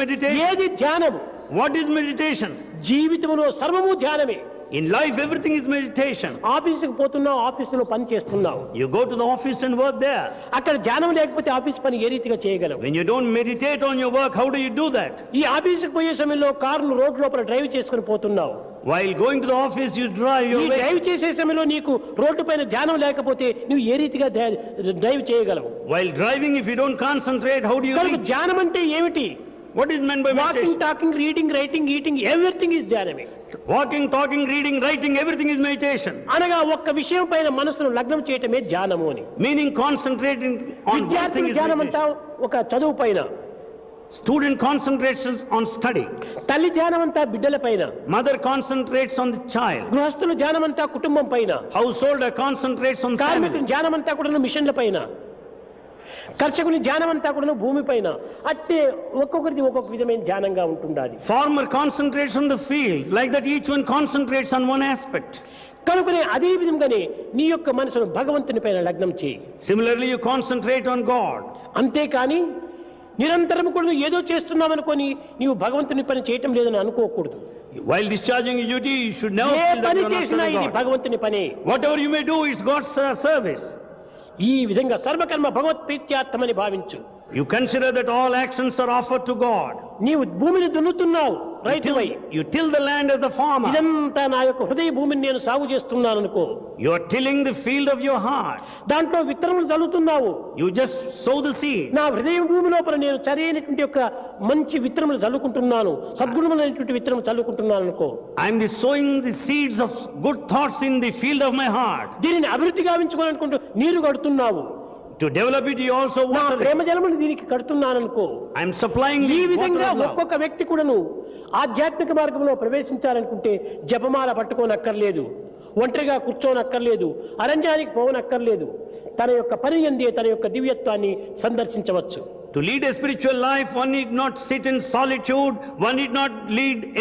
Meditation. ఏది ధ్యానము? What is meditation? జీవితంలో సర్వము ధ్యానమే. In life, everything is meditation. ఆఫీసుకు పోతున్నావు, ఆఫీసులో పని చేస్తున్నావు. You go to the office and work there. అక్కడ ధ్యానం లేకపోతే ఆఫీస్ పని ఏ రీతిగా చేయగలవు? When you don't meditate on your work, how do you do that? ఈ ఆఫీసుకు పోయే సమయంలో కారును రోడ్ లోపల డ్రైవ్ చేసుకుని పోతున్నావు. While going to the office, you drive your ఈ way. డ్రైవ్ చేసే సమయంలో నీకు రోడ్డు పైన ధ్యానం లేకపోతే నువ్వు ఏ రీతిగా డ్రైవ్ చేయగలవు? While driving, if you don't concentrate, how do you కనుక reach? ధ్యానం అంటే ఏమిటి? What is meant by walking, meditation? Talking, reading, writing, eating, everything is ధ్యానమే. Walking, talking, reading, writing, everything is meditation. అనగా ఒక్క విషయం పైన మనసును లగ్నం చేయటమే ధ్యానము అని. Meaning concentrating on one thing విద్యార్థుల is ధ్యానం అంతా meditation. ఒక చదువు పైన, Student concentrates on study. తల్లి ధ్యానం అంతా బిడ్డల పైన, Mother concentrates on the child. గృహస్థుల ధ్యానం అంతా కుటుంబం పైన, Householder concentrates on కార్మికుల family. ధ్యానం అంతా కూడా మిషన్ల పైన, కర్షకుని ధ్యానం అంతా కూడా భూమి పైన. అట్టే ఒక్కొక్కరిది ఒక్కొక్క విధమైన ధ్యానంగా ఉంటుండాలి. Farmer concentrates on the field. Like that, each one concentrates on one aspect. కనుకనే అదే విధంగానే నీ యొక్క మనసును భగవంతుని పైన లగ్నం చేయి. Similarly, you concentrate on God. అంతేకాని నిరంతరం కూడా నువ్వు ఏదో చేస్తున్నావనుకొని నీవు భగవంతుని పని చేయటం లేదని అనుకోకూడదు. While discharging your duty, you should never A feel that పని you are not చేసినా serving ఇది God. భగవంతుని పని. Whatever you may do is God's service. ఈ విధంగా సర్వకర్మ భగవత్ ప్రీత్యార్థమని భావించు. You consider that all actions are offered to God. నీవు భూమిని దున్నుతున్నావు రైతువై. You till the land as the farmer. ఇదంతా నా యొక్క హృదయ భూమిని నేను సాగు చేస్తున్నాను అనుకో. You are tilling the field of your heart. దాంట్లో విత్తనములు చల్లుతున్నావు. You just sow the seed. నా హృదయ భూమి లోపల నేను సరైనటువంటి యొక్క మంచి విత్తనములు చల్లుకుంటున్నాను, సద్గుణములైనటువంటి విత్తనములు చల్లుకుంటున్నాను అనుకో. I am sowing the seeds of good thoughts in the field of my heart. దీనిని అభివృద్ధి గావించుకోవాలనుకుంటూ నీరు కడుతున్నావు. To develop it, you also నా water it. ప్రేమ జలమును దీనికి కడుతున్నాను అనుకో. I am supplying ఈ the water విధంగా of love. ఒక్కొక్క వ్యక్తి కూడాను ఆధ్యాత్మిక మార్గంలో ప్రవేశించాలనుకుంటే జపమాల పట్టుకోనక్కర్లేదు, ఒంటరిగా కూర్చోనక్కర్లేదు, అరణ్యానికి పోవనక్కర్లేదు. తన యొక్క పని యందే తన యొక్క దివ్యత్వాన్ని సందర్శించవచ్చు. To lead a spiritual life, one need not sit in solitude, one need not lead any